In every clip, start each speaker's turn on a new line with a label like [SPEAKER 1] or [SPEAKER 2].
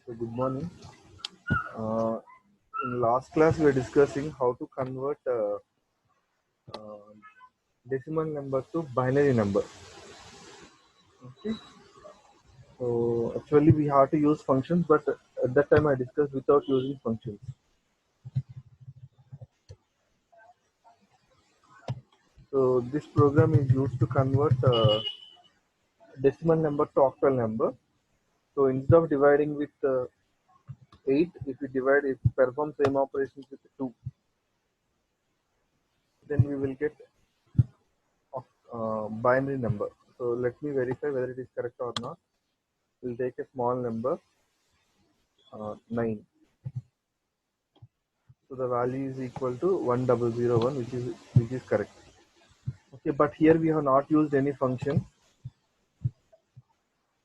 [SPEAKER 1] So good morning. In last class, we were discussing how to convert uh, decimal number to binary number. Okay. So actually, we have to use functions, but at that time I discussed without using functions. So this program is used to convert decimal number to octal number. So instead of dividing with 8, if we divide, if perform same operations with 2, then we will get binary number. So let me verify whether it is correct or not. We'll take a small number, 9. So the value is equal to 1001, which is correct. Okay, but here we have not used any function.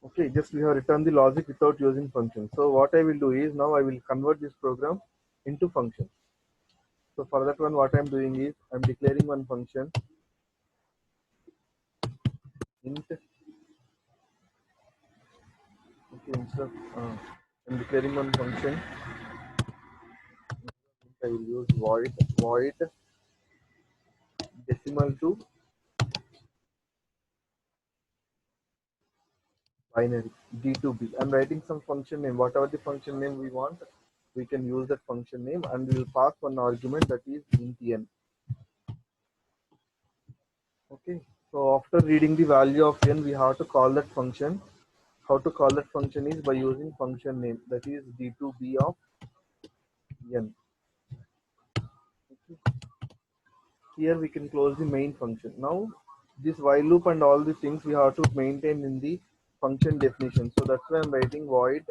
[SPEAKER 1] Okay, just we have written the logic without using function. So what I will do is now I will convert this program into function. So for that one, what I'm doing is I'm declaring one function int. Okay, instead of I'm declaring one function. I will use void decimal to binary d2b. I'm writing some function name, whatever the function name we want, we can use that function name, and we will pass one argument, that is int n. Okay, so after reading the value of n, we have to call that function. How to call that function is by using function name, that is d2b of n. Okay. Here we can close the main function. Now this while loop and all the things we have to maintain in the function definition. So that's why I'm writing void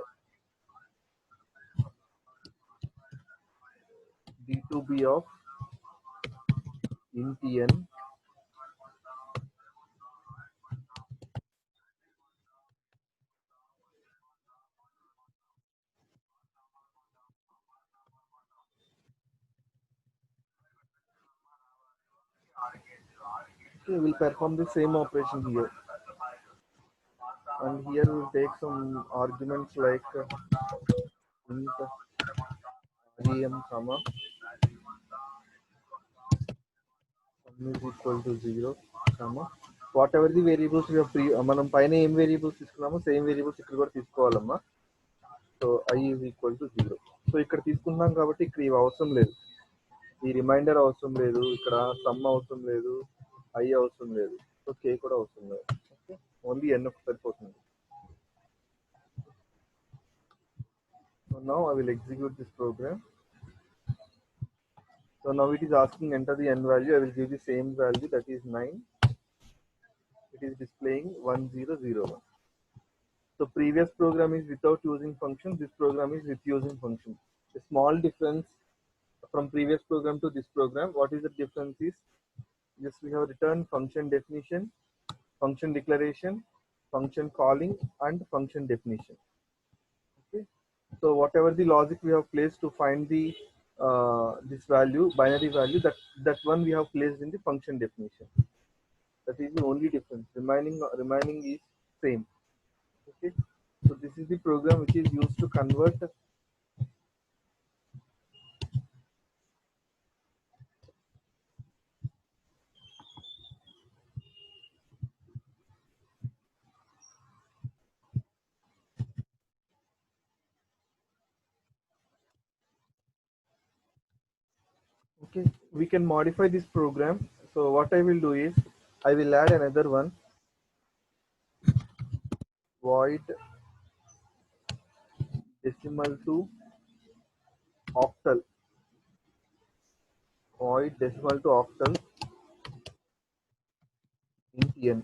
[SPEAKER 1] d2b of int n. Okay, we'll perform the same operation here, and here we'll take some arguments like int rem comma sum is equal to 0 comma whatever the variables we have మనం పైన ఏం variables తీసుకున్నామో same variables ఇక్కడ కూడా తీసుకోవాలమ్మా. So I is equal to 0. So ఇక్కడ తీసుకున్నాం కాబట్టి ఇక్కడ ఇవి అవసరం లేదు, ఈ రిమైండర్ అవసరం లేదు, ఇక్కడ సమ్ అవసరం లేదు, I అవసరం లేదు, సో k కూడా అవసరం లేదు. ఓకే, ఓన్లీ n ఒక సరిపోతుంది. So now I will execute this program. So now it is asking enter the n value. I will give the same value, that is 9. It is displaying 1001. So previous program is without using functions. This program is with using functions. A small difference from previous program to this program. What is the difference is, yes, we have returned function definition, function declaration, function calling, and function definition. Okay. So whatever the logic we have placed to find the this value, binary value, that one we have placed in the function definition. That is the only difference. Remaining is same. Okay. So this is the program which is used to convert. Okay, we can modify this program. So what I will do is I will add another one, void decimal to octal, void decimal to octal int n.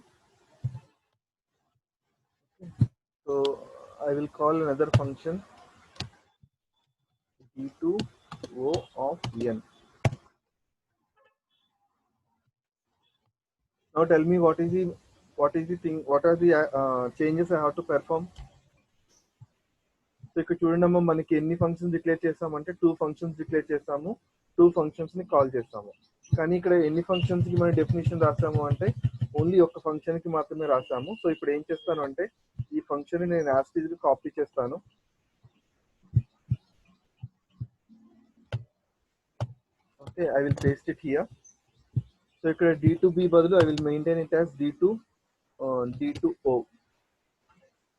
[SPEAKER 1] So I will call another function d2o of n. Now tell me what is the thing, what are the changes I have to perform. So ఇక్కడ చూడండి అమ్మా, మనకి ఎన్ని functions declare చేస్తామంటే 2 functions declare చేస్తాము, 2 functions ని call చేస్తాము. కానీ ఇక్కడ ఎన్ని ఫంక్షన్స్ కి మనం డెఫినేషన్ రాస్తాము అంటే ఓన్లీ ఒక ఫంక్షన్ కి మాత్రమే రాస్తాము. సో ఇప్పుడు ఏం చేస్తాను అంటే ఈ ఫంక్షన్ ని నేను యాజ్ టీజ్ గా కాపీ చేస్తాను. Okay, I will paste it here. So ఇక్కడ D2B బదులు I will maintain it as D2O.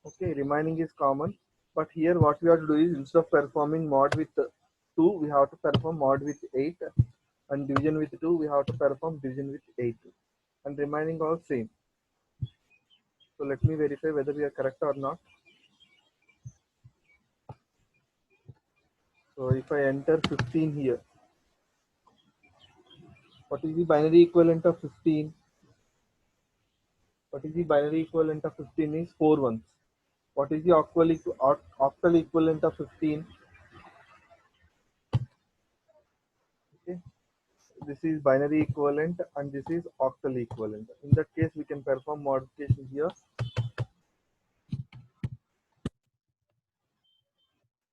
[SPEAKER 1] Okay, remaining is common. But here what we have to do is instead of performing mod with 2, we have to perform mod with 8, and division with 2, we have to perform division with 8, and remaining all same. So let me verify whether we are correct or not. So if I enter 15 here, what is the binary equivalent of 15? What is the binary equivalent of 15 is 4 ones. What is the octal equivalent of 15? Okay. This is binary equivalent and this is octal equivalent. In that case, we can perform modification here.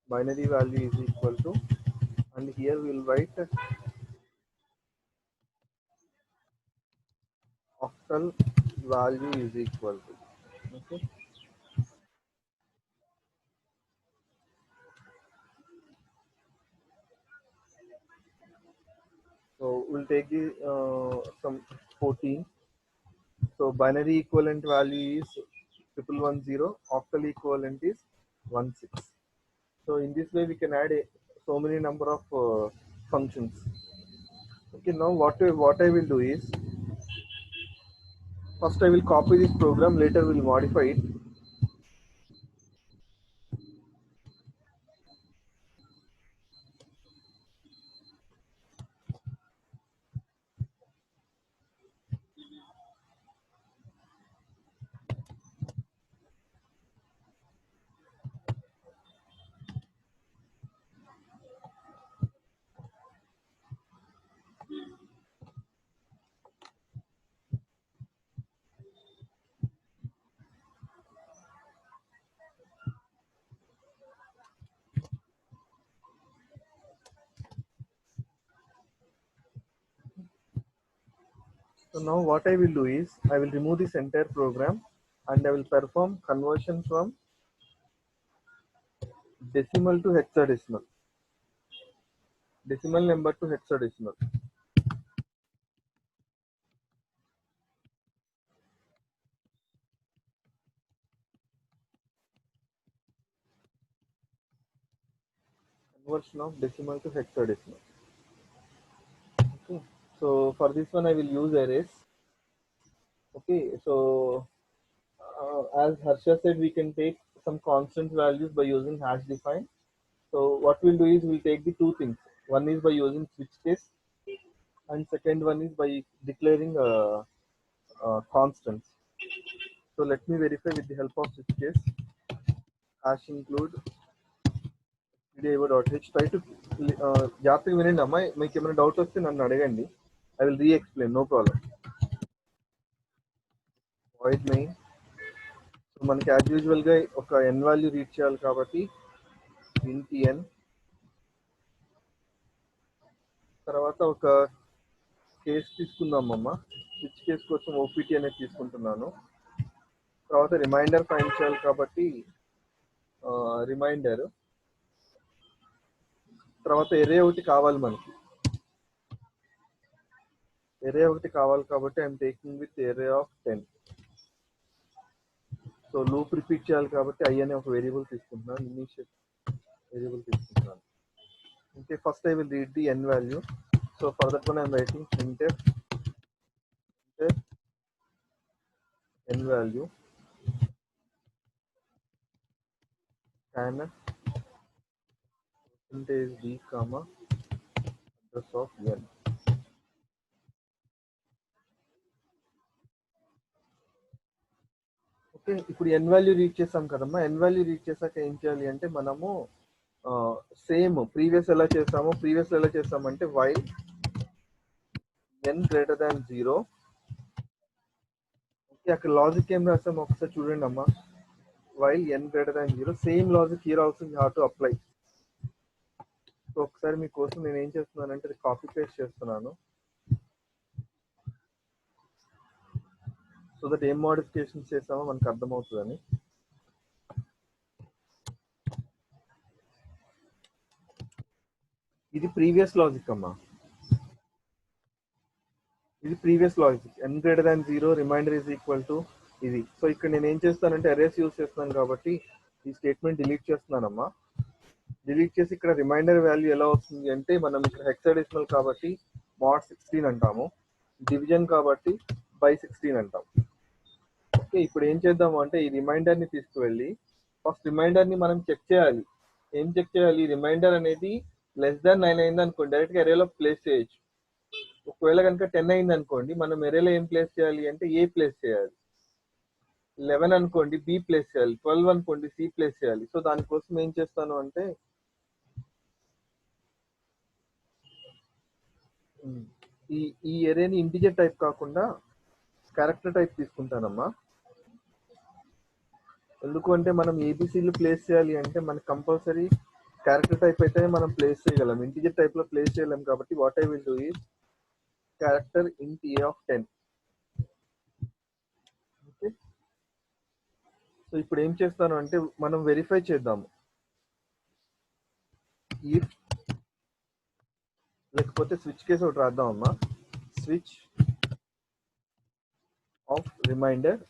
[SPEAKER 1] Binary value is equal to, and here we will write octal value is equal to. Okay. So we'll take the some 14. So binary equivalent value is 1110. Octal equivalent is 16. So in this way we can add so many number of functions. Okay, now what I will do is first I will copy this program. Later we'll modify it. So now what I will do is I will remove this entire program and I will perform conversion from decimal to hexadecimal, decimal number to hexadecimal. Conversion of decimal to hexadecimal. Okay. So for this one I will use arrays. Okay. So as Harsha said, we can take some constant values by using hash define. So what we'll do is we'll take the two things. One is by using switch case, and second one is by declaring constants. So let me verify with the help of switch case. Hash include pdio.h. Try to జాగ్రత్తగా వినండి అమ్మా, మీకు ఏమైనా doubt వస్తే నన్ను అడగండి. I will re-explain, no problem. Void main. So మనకి as usual గా ఒక n వాల్యూ రీడ్ చేయాలి కాబట్టి int n, తర్వాత ఒక కేస్ తీసుకుందామమ్మా. స్విచ్ కేస్ కోసం ఓపీటీ అనేది తీసుకుంటున్నాను. తర్వాత రిమైండర్ ఫైండ్ చేయాలి కాబట్టి రిమైండర్, తర్వాత ఎరే ఒకటి కావాలి మనకి. ఎరే ఒకటి కావాలి కాబట్టి I'm taking with ఎరే of 10. So loop repeat చేయాలి కాబట్టి ఐ అనే ఒక వేరియబుల్ తీసుకుంటున్నాను, ఇనిషియల్ వేరియబుల్ తీసుకుంటున్నాను. Okay, first I will read the n value. So for that one I'm writing printf n value scanf percentage d comma address of n. Okay, ఇప్పుడు n value read చేసాం కదమ్మా. n value read చేశాక ఏం చేయాలి అంటే మనము same previous ఎలా చేసామంటే while n greater than 0. Okay, అక్కడ లాజిక్ ఏం రాసాము ఒకసారి చూడండి అమ్మా. While n greater than 0, same logic here also you have to apply. So ఒకసారి మీకోసం నేను ఏం చేస్తున్నానంటే అది కాపీ పేస్ట్ చేస్తున్నాను, సో దట్ ఏం మోడిఫికేషన్స్ చేసామో మనకు అర్థమవుతుందని. ఇది ప్రీవియస్ లాజిక్ అమ్మా. ఇది previous logic, n greater than 0 remainder is equal to ఇది. సో ఇక్కడ నేను ఏం చేస్తానంటే అరేస్ యూస్ చేస్తున్నాను కాబట్టి ఈ స్టేట్మెంట్ డిలీట్ చేస్తున్నానమ్మా. డిలీట్ చేసి ఇక్కడ రిమైండర్ వాల్యూ ఎలా వస్తుంది అంటే మనం ఇక్కడ హెక్సాడెసిమల్ కాబట్టి mod 16 అంటాము, డివిజన్ కాబట్టి by 16 అంటాం. ఓకే, ఇప్పుడు ఏం చేద్దాము అంటే ఈ రిమైండర్ ని తీసుకువెళ్ళి ఫస్ట్ రిమైండర్ ని మనం చెక్ చేయాలి. ఏం చెక్ చేయాలి? రిమైండర్ అనేది లెస్ దాన్ 9 అయింది అనుకోండి, డైరెక్ట్ గా ఎరేలో ప్లేస్ చేయొచ్చు. ఒకవేళ కనుక 10 అయింది అనుకోండి, మనం ఎరేలో ఏం ప్లేస్ చేయాలి అంటే ఏ ప్లేస్ చేయాలి. 11 అనుకోండి బి ప్లేస్ చేయాలి, 12 అనుకోండి సి ప్లేస్ చేయాలి. సో దానికోసం ఏం చేస్తాను అంటే ఈ ఎరేని ఇంటిజర్ టైప్ కాకుండా క్యారెక్టర్ టైప్ తీసుకుంటానమ్మా. ఎందుకు అంటే మనం ఏబిసిలు ప్లేస్ చేయాలి అంటే మనకి కంపల్సరీ క్యారెక్టర్ టైప్ అయితే మనం ప్లేస్ చేయగలం, ఇంటిజర్ టైప్ లో ప్లేస్ చేయలేం. కాబట్టి what I will do is character ఇంట్ ఏ ఆఫ్ 10. ఓకే, సో ఇప్పుడు ఏం చేస్తాను అంటే మనం వెరిఫై చేద్దాము. ఇఫ్ లేకపోతే స్విచ్ కేసు ఒకటి రాద్దామమ్మా. Switch of remainder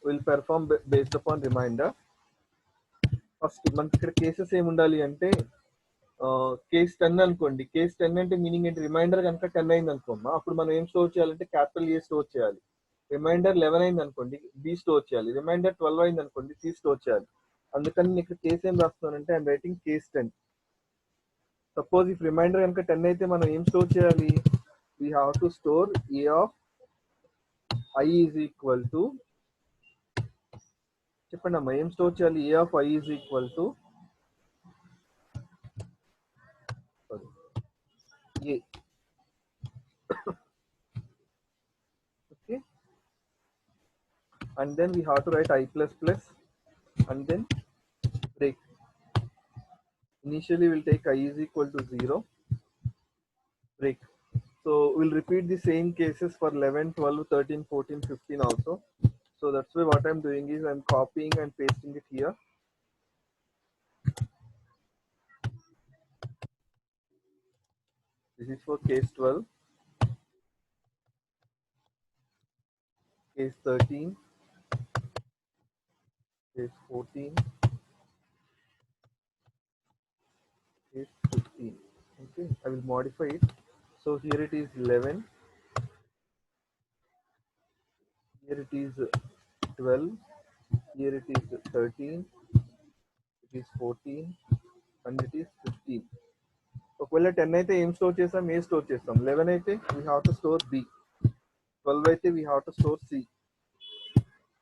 [SPEAKER 1] will perform based upon remainder. First మనకి ఇక్కడ కేసెస్ ఏమి ఉండాలి అంటే కేస్ 10 అనుకోండి. కేస్ 10 అంటే మీనింగ్ ఏంటి? రిమైండర్ కనుక 10 అయింది అనుకోమ్మా, అప్పుడు మనం ఏం స్టోర్ చేయాలంటే క్యాపిటల్ ఏ స్టోర్ చేయాలి. రిమైండర్ 11 అయింది అనుకోండి, బి స్టోర్ చేయాలి. రిమైండర్ 12 అయింది అనుకోండి, సి స్టోర్ చేయాలి. అందుకని నేను ఇక్కడ కేస్ ఏం రాస్తున్నానంటే I'm writing case 10. Suppose if remainder కనుక 10 అయితే మనం ఏం స్టోర్ చేయాలి? We have to store a of i is equal to, చెప్పండి అమ్మా ఏం స్టోర్ చేయాలి? A of i is equal to a. Okay, and then we have to write I plus plus and then break. Initially we'll take I is equal to 0, break. So we'll repeat the same cases for 11, 12, 13, 14, 15 also. So that's why what I'm doing is I'm copying and pasting it here. This is for case 12, case 13, case 14, case 15. Okay, I will modify it. So here it is 11, here it is 12, here it is 13, it is 14, and it is 15. ఒకవేళ 10 అయితే ఏం store చేస్తాం? ఏ store చేస్తాం. 11 అయితే we have to store B, 12 అయితే we have to store C,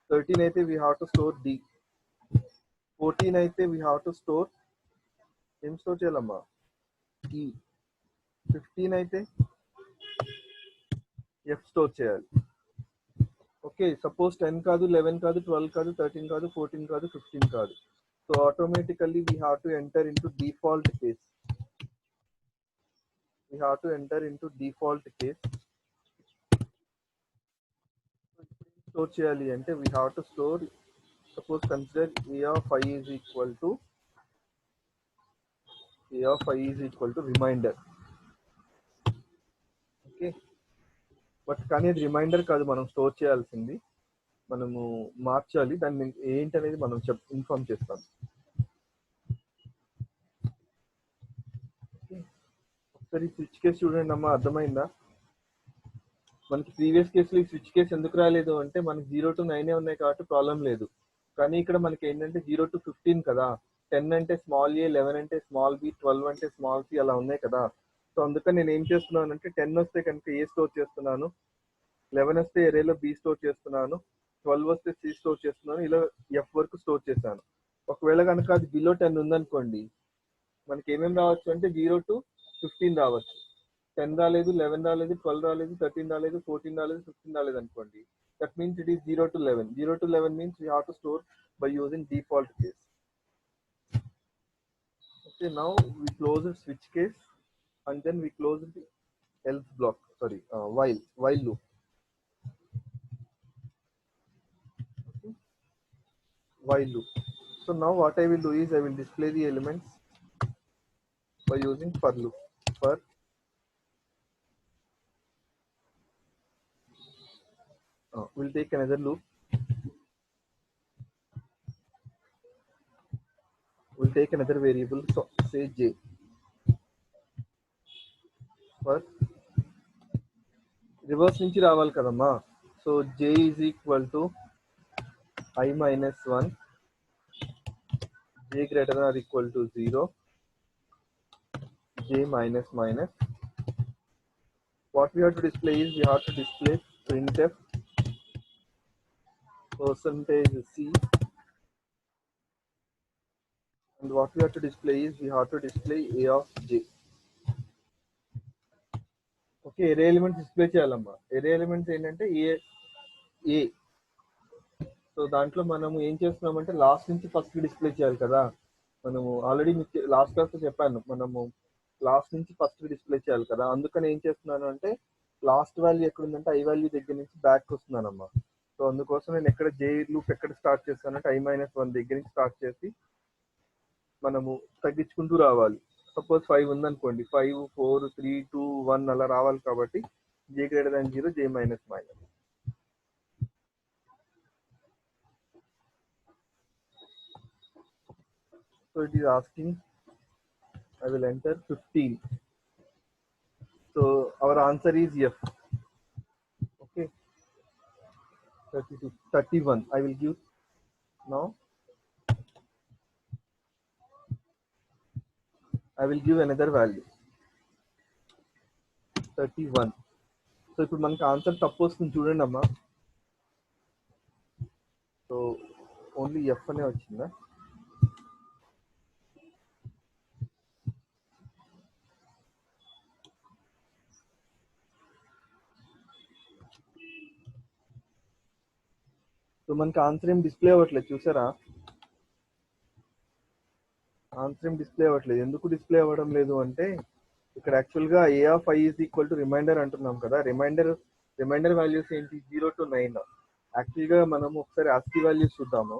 [SPEAKER 1] 13 అయితే we have to store D, 14 అయితే we have to store, ఏం స్టోర్ చేయాలమ్మా? ఈ. 15 అయితే ఎఫ్ స్టోర్ చేయాలి. ఓకే, సపోజ్ 10 కాదు, 11 కాదు, 12 కాదు, 13 కాదు, 14 కాదు, 15 కాదు. So automatically we have to enter into default case. We have to enter into default case. Store చేయాలి అంటే we have to store, suppose consider a of I is equal to reminder. Okay, but కానీ అది reminder కాదు, మనం store చేయాల్సింది. మనము మార్చాలి దాన్ని ఏంటనేది మనం ఇన్ఫార్మ్ చేస్తాం. ఒకసారి స్విచ్ కేసు చూడండి అమ్మా, అర్థమైందా? మనకి ప్రీవియస్ కేసులో ఈ స్విచ్ కేసు ఎందుకు రాలేదు అంటే మనకి 0 to 9 ఉన్నాయి కాబట్టి ప్రాబ్లం లేదు. కానీ ఇక్కడ మనకి ఏంటంటే 0 to 15 కదా, 10 అంటే స్మాల్ ఏ, 11 అంటే స్మాల్ బి, 12 అంటే స్మాల్ సి అలా ఉన్నాయి కదా. సో అందుకని నేను ఏం చేస్తున్నాను అంటే 10 వస్తే కనుక ఏ స్టోర్ చేస్తున్నాను, 11 వస్తే ఎరేలో బి స్టోర్ చేస్తున్నాను, 12 వస్తే సి స్టోర్ చేస్తున్నాను, ఇలా ఎఫ్ వరకు స్టోర్ చేశాను. ఒకవేళ కనుక అది బిలో 10 ఉందనుకోండి, మనకి ఏమేమి రావచ్చు అంటే 0 to 15 రావచ్చు. 10 రాలేదు, 11 రాలేదు, 12 రాలేదు, 13 రాలేదు, 14 రాలేదు, 15 రాలేదు అనుకోండి. That means it is 0 to 11. 0 to 11 means we have to store by using default case. Okay, now we close the switch case and then we close the else block. Sorry, while loop. Okay, while loop. So now what I will do is I will display the elements by using for loop. For We'll take another loop. We'll take another variable, so say j. First, reverse నుంచి రావాలి కదమ్మా. So j is equal to I minus 1, j greater than or equal to 0, j minus minus. What we have to display is we have to display printf percentage c, and what we have to display is we have to display a of j. Okay, array elements display చేయాలమ్మా. Array elements ఏంటంటే ఏ. So దాంట్లో మనము ఏం చేస్తున్నామంటే last నుంచి first display చేయాలి కదా. మనము ఆల్రెడీ మీకు లాస్ట్ క్లాస్లో చెప్పాను, మనము లాస్ట్ నుంచి ఫస్ట్ డిస్ప్లే చేయాలి కదా. అందుకని ఏం చేస్తున్నాను అంటే లాస్ట్ వాల్యూ ఎక్కడ ఉందంటే ఐ వాల్యూ దగ్గర నుంచి బ్యాక్ వస్తున్నానమ్మా. సో అందుకోసం నేను ఎక్కడ జే లూప్ ఎక్కడ స్టార్ట్ చేస్తానంటే I-1 దగ్గర నుంచి స్టార్ట్ చేసి మనము తగ్గించుకుంటూ రావాలి. సపోజ్ 5 ఉందనుకోండి, 5, 4, 3, 2, 1 అలా రావాలి. కాబట్టి j greater than 0, j minus minus. So it is asking, I will enter 15. So our answer is F. Okay, 32, 31. I will give now. I will give another value, 31. So ఇప్పుడు మనకి ఆన్సర్ తప్పు వస్తుంది చూడండి అమ్మా. సో ఓన్లీ ఎఫ్ అనే వచ్చిందా? So మనకి answer ఏం డిస్ప్లే అవ్వట్లేదు చూసారా? ఆన్సర్ ఏం డిస్ప్లే అవ్వట్లేదు. ఎందుకు డిస్ప్లే అవ్వడం లేదు అంటే ఇక్కడ యాక్చువల్గా a of i is equal to remainder అంటున్నాం కదా. రిమైండర్ వాల్యూస్ ఏంటి? 0 to 9. యాక్చువల్గా మనము ఒకసారి ASCII వాల్యూస్ చూద్దాము.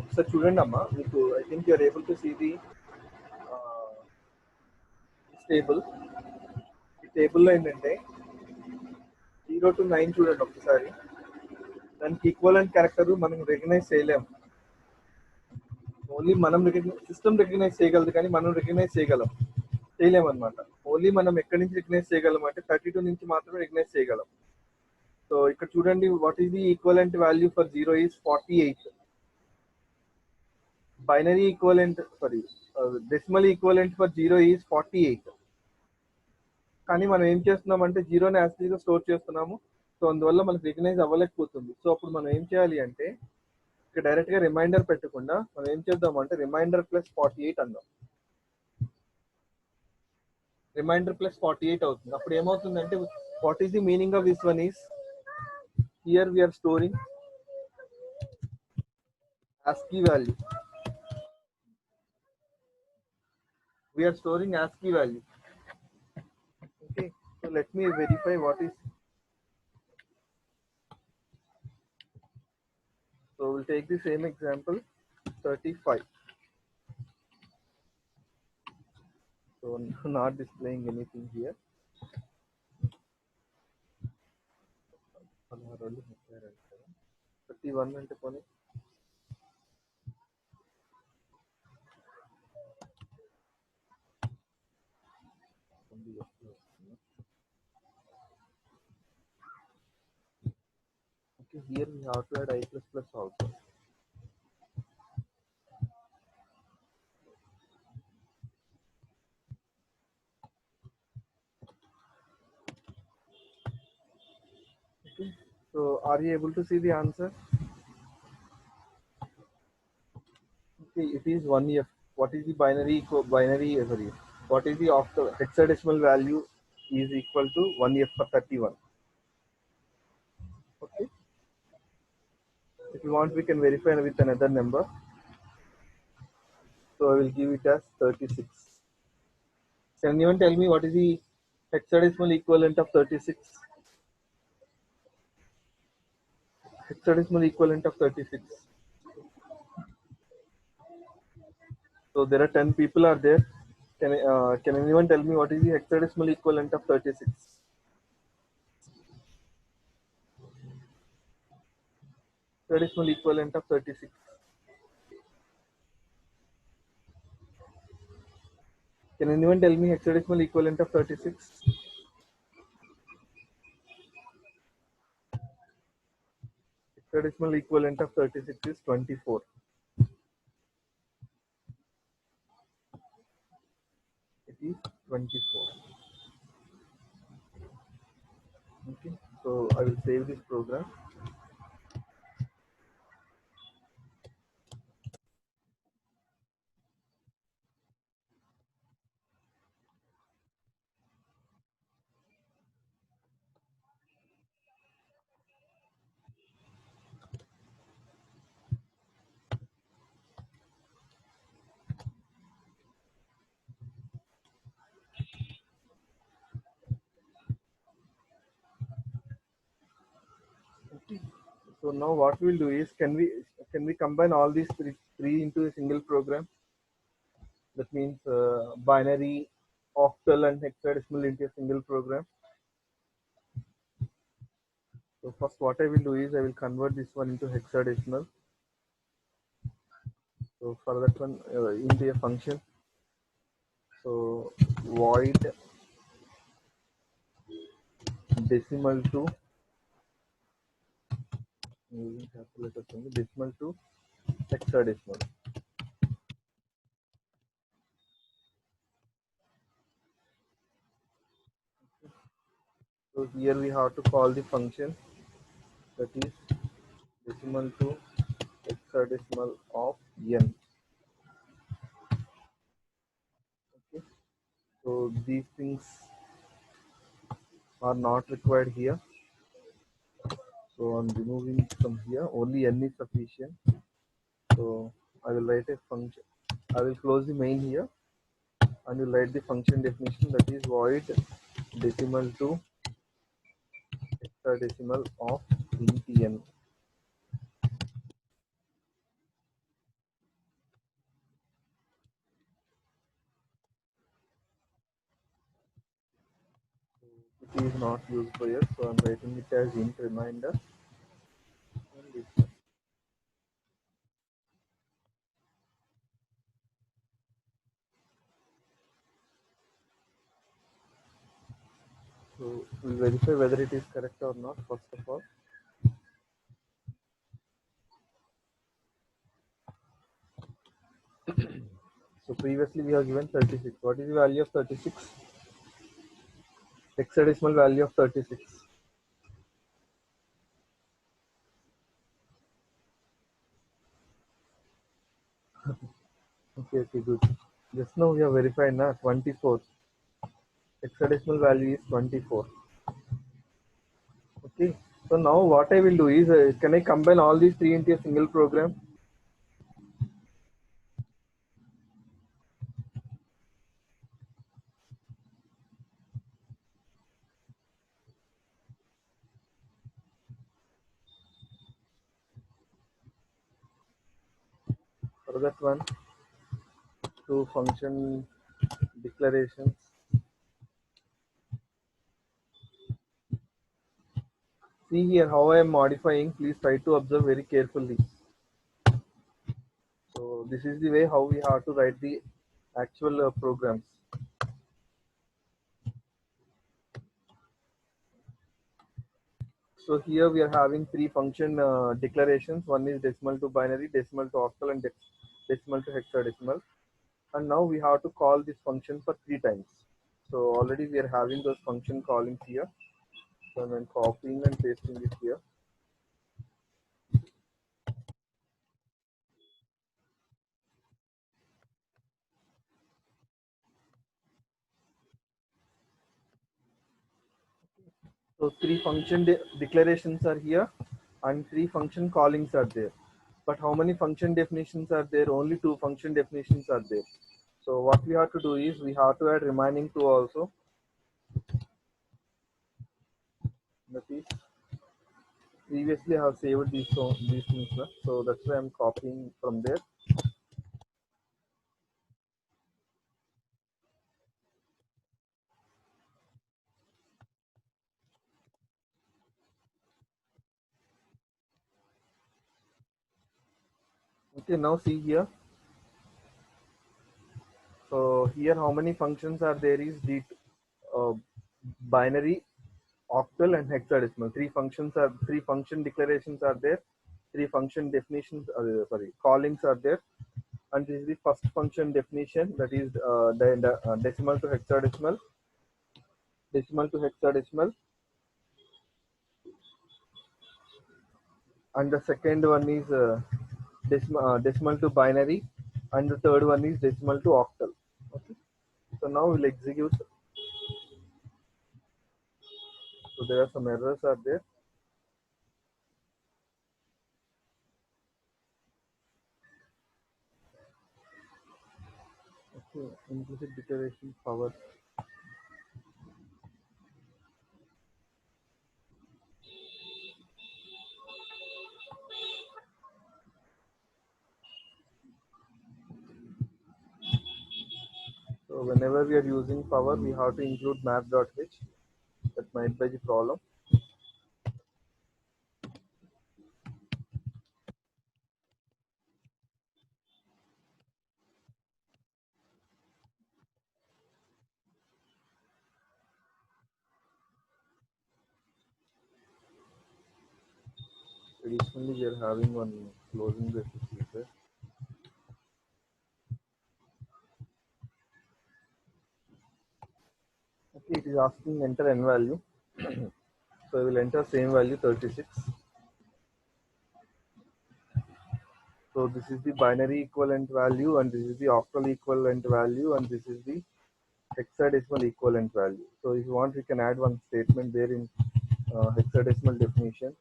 [SPEAKER 1] ఒకసారి చూడండి అమ్మా. మీకు I think you're able to see the table. ఈ టేబుల్లో ఏంటంటే 0 to 9 చూడండి ఒకసారి. దానికి ఈక్వలెంట్ క్యారెక్టర్ మనం రికగ్నైజ్ చేయలేము. ఓన్లీ మనం సిస్టమ్ రికగ్నైజ్ చేయగలదు, కానీ మనం రికగ్నైజ్ చేయలేము అనమాట. ఓన్లీ మనం ఎక్కడి నుంచి రికగ్నైజ్ చేయగలం అంటే 32 నుంచి మాత్రమే రికగ్నైజ్ చేయగలం. సో ఇక్కడ చూడండి, what is the equivalent value for 0 is 48. Binary equivalent decimal equivalent for 0 is 48. కానీ మనం ఏం చేస్తున్నామంటే 0ని యాసిడ్గా స్టోర్ చేస్తున్నాము. సో అందువల్ల మనకు రికగ్నైజ్ అవ్వలేకపోతుంది. సో అప్పుడు మనం ఏం చేయాలి అంటే ఇక్కడ డైరెక్ట్గా రిమైండర్ పెట్టకుండా మనం ఏం చేద్దాం అంటే రిమైండర్ ప్లస్ 48 అందాం. రిమైండర్ ప్లస్ 48 అవుతుంది. అప్పుడు ఏమవుతుందంటే what is the meaning of this one is here we're storing ASCII value. We are storing ASCII value. Okay, so let me verify what is. So we'll take the same example, 35. So not displaying anything here. 31 అంటే పోనీ okay, here we have to add I++ also. Okay, so are you able to see the answer? Okay, it is 1F. What is the what is the octal hexadecimal value is equal to 1F for 31. Okay, if you want we can verify with another number. So I will give it as 36. Can anyone tell me what is the hexadecimal equivalent of 36? Hexadecimal equivalent of 36. So there are 10 people are there. Can anyone tell me what is the hexadecimal equivalent of 36? Hexadecimal equivalent of 36. Can anyone tell me hexadecimal equivalent of 36? Hexadecimal equivalent of 36 is 24. It is 24. Okay. So I will save this program. Okay. So now what we'll do is, can we combine all these three into a single program? That means binary, octal, and hexadecimal into a single program. So first, what I will do is I will convert this one into hexadecimal. So for that one, into a function. So void decimal to using capital letters only, decimal to hexadecimal. So here we have to call the function, that is decimal to hexadecimal of n. Okay. So these things are not required here. So I'm removing from here. Only n is sufficient. So I will write a function. I will close the main here and will write the function definition, that is void decimal to hexadecimal of int n. It is not used by us, so I'm writing it as int reminder. So we'll verify whether it is correct or not first of all. So previously we have given 36. What is the value of 36? Hexadecimal value of 36. Okay, good. Just now we have verified now 24. Hexadecimal value is 24. Okay. So now what I will do is, can I combine all these three into a single program? For that one, two function declarations. See here how I am modifying. Please try to observe very carefully. So this is the way how we have to write the actual programs. So here we are having three function declarations. One is decimal to binary, decimal to octal, and decimal to hexadecimal. And now we have to call this function for 3 times. So already we are having those function callings here. So I'm copying and pasting it here. So three function declarations are here and three function callings are there. But how many function definitions are there? Only two function definitions are there. So what we have to do is we have to add remaining two also. That is, previously I have saved these things, so that's why I'm copying from there. Okay, now see here. So here how many functions are there is the uh, binary, octal and hexadecimal. Three function declarations are there. Three function definitions, callings are there. And this is the first function definition, that is decimal to hexadecimal, decimal to hexadecimal. And the second one is decimal to binary, and the third one is decimal to octal. Okay. So now we'll execute. So there are some errors are there. Okay, implicit declaration power. So whenever we are using power, we have to include map.h. That might be the problem. Additionally, we are having one closing braces here. Okay, it is asking enter n value. So I will enter same value 36. So this is the binary equivalent value, and this is the octal equivalent value, and this is the hexadecimal equivalent value. So if you want, we can add one statement there in hexadecimal definition.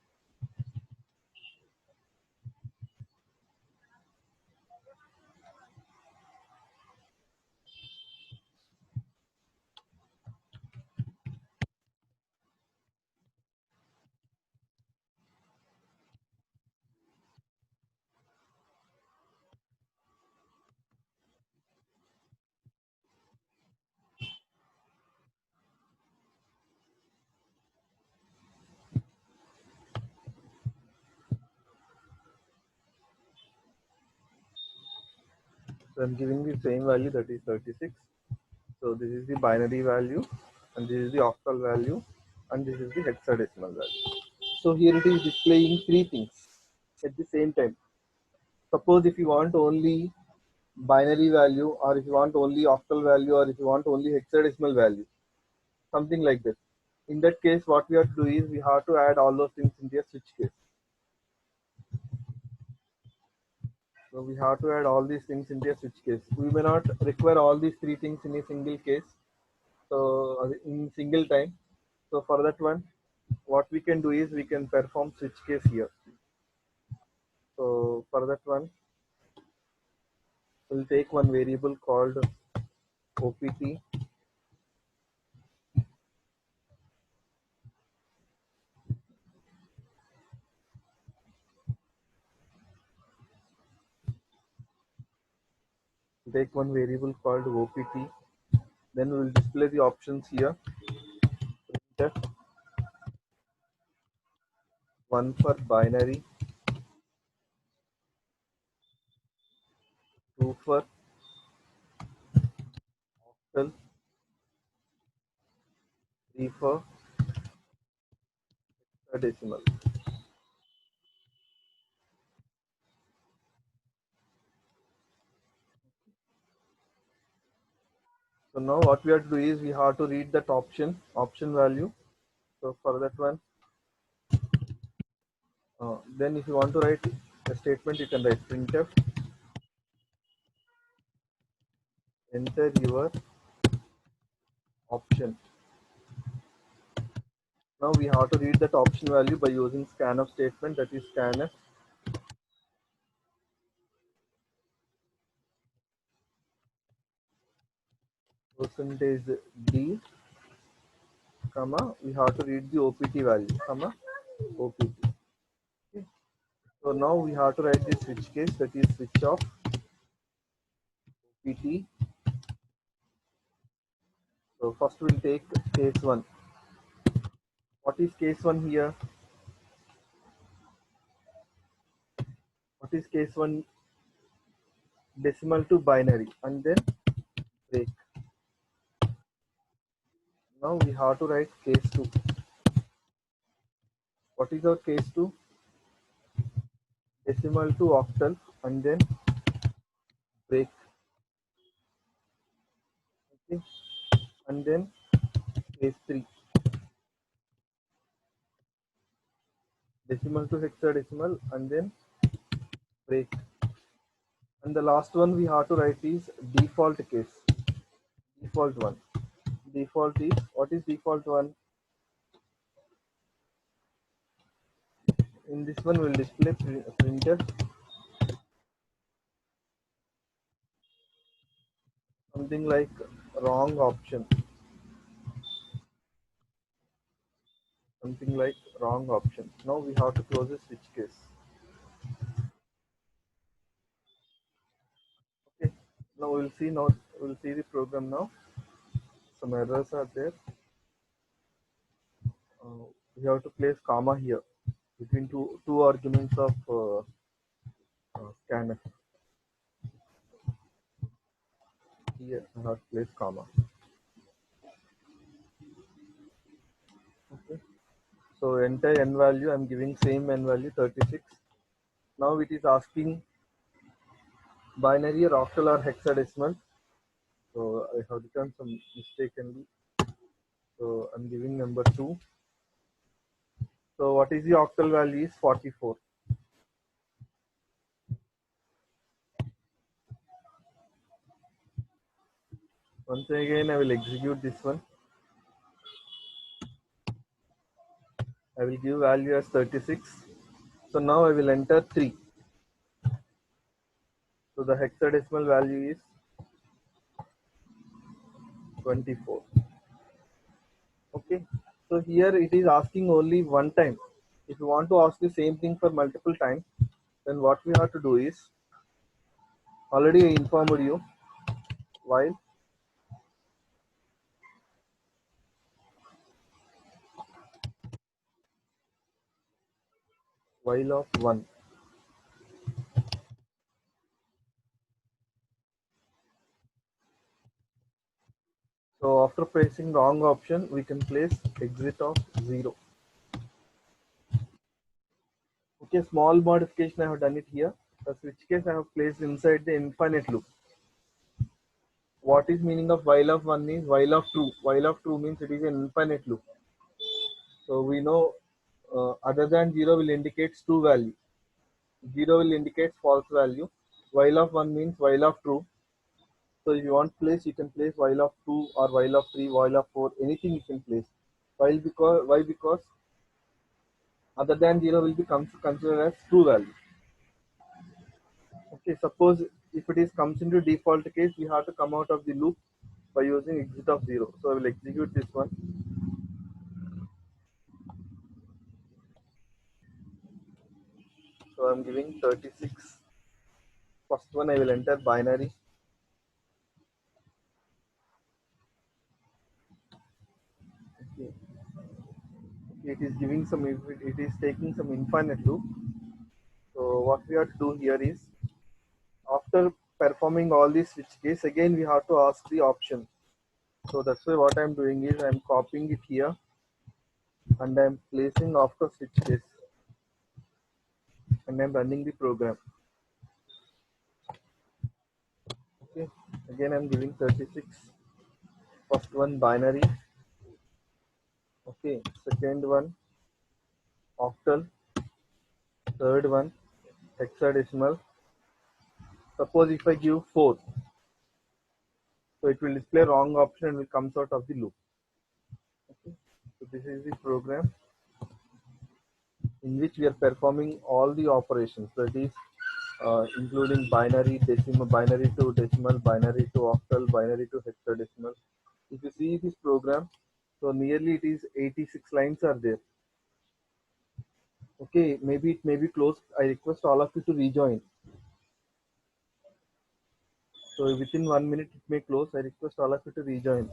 [SPEAKER 1] So I'm giving the same value, that is 36. So this is the binary value, and this is the octal value, and this is the hexadecimal value. So here it is displaying three things at the same time. Suppose if you want only binary value, or if you want only octal value, or if you want only hexadecimal value, something like that. In that case, what we have to do is we have to add all those things into a switch case. So we have to add all these things into a switch case. We may not require all these three things in a single case, so in single time. So for that one, what we can do is we can perform switch case here. So for that one, we'll take one variable called OPT. Take one variable called OPT. Then we'll display the options here. Printf, one for binary, two for octal, three for decimal. So now what we have to do is we have to read that option value. So for that one, then if you want to write a statement, you can write printf, enter your option. Now we have to read that option value by using scanf statement, that is scanf. percentage D, comma, we have to read the OPT value, comma, OPT. Okay. So now we have to write the switch case, that is switch off OPT. So first we'll take case 1. What is case 1 here? What is case 1? Decimal to binary and then break. Now we have to write case 2. What is our case 2? Decimal to octal and then break. Okay. And then case 3. Decimal to hexadecimal and then break. And the last one we have to write is default case. Default one. Default is, what is default one? In this one we'll display printer, something like wrong option. Something like wrong option. Now we have to close the switch case. Okay. Now we'll see the program now. Some errors are there. We have to place comma here between two arguments of scanf. Here I have to place comma. Okay. So enter n value. I'm giving same n value 36. Now it is asking binary or octal or hexadecimal. So I have written some mistakenly. So I'm giving number 2. So what is the octal value is 44. Once again I will execute this one. I will give value as 36. So now I will enter 3. So the hexadecimal value is 24. Okay. So here it is asking only one time. If you want to ask the same thing for multiple times, then what we have to do is, already I informed you, while of 1. So after pressing wrong option, we can place exit of 0. Okay, small modification I have done it here. The switch case I have placed inside the infinite loop. What is meaning of while of 1 is while of true. While of true means it is an infinite loop. So we know other than 0 will indicate true value. 0 will indicate false value. While of 1 means while of true. So if you want place, you can place while of 2 or while of 3, while of 4, anything you can place. While because why? Because other than 0 will be considered as true value. Okay, suppose if it is comes into default case, we have to come out of the loop by using exit of 0. So I will execute this one. So I'm giving 36. First one I will enter binary. Okay. It is giving some, it is taking some infinite loop. So what we have to do here is, after performing all these switch case, again we have to ask the option. So that's why what I'm doing is I'm copying it here and I'm placing after switch case and I'm running the program. Okay, again I'm giving 36. First one binary. Okay, second one octal. Third one hexadecimal. Suppose if I give 4, so it will display wrong option and will comes out of the loop. Okay, so this is the program in which we are performing all the operations, that is including binary, decimal, binary to decimal, binary to octal, binary to hexadecimal. If you see this program, so nearly it is 86 lines are there. Okay, maybe it may be closed. I request all of you to rejoin. So within 1 minute it may close. I request all of you to rejoin.